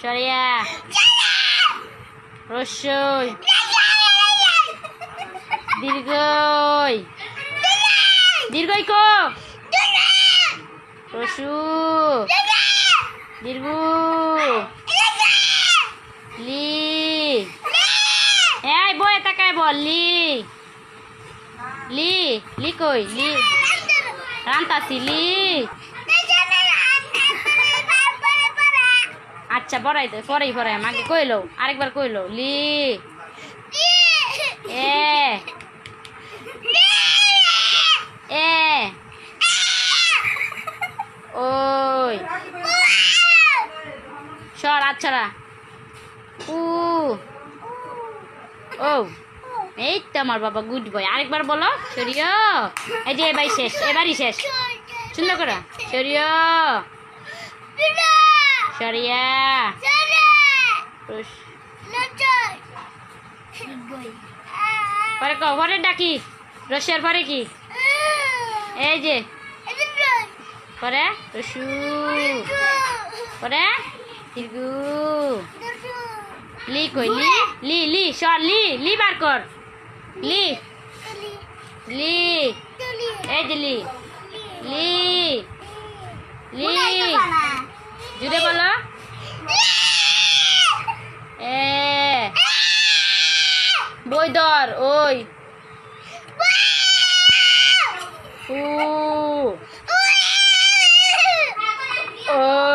সরিয়া রস্যই দীর্ঘই দীর্ঘই কো রসু দীর্ঘ লি এই বই তাকায় বল লি লি লি কই লি রান্তাছি লি আচ্ছা পড়াই দে পরেই পড়াই আমাকে কইলো আরেকবার কইলো লি এ এ ওই সর আচ্ছারা উ ও এই তো আমার বাবা গুড বয় আরেকবার বলো সরিয়া এই যে এবারই শেষ এবারই শেষ সুন্দর করে সরিয়া সরিয়া পরে কও পরে ডাকি রসের পরে কি এই যে পরে রসু পরে দীর্ঘ লি কই লি লি লি সর লি লি বার কর লি লি এই যে লি লি লি জুড়ে বলো এ বই ধর ওই উ ও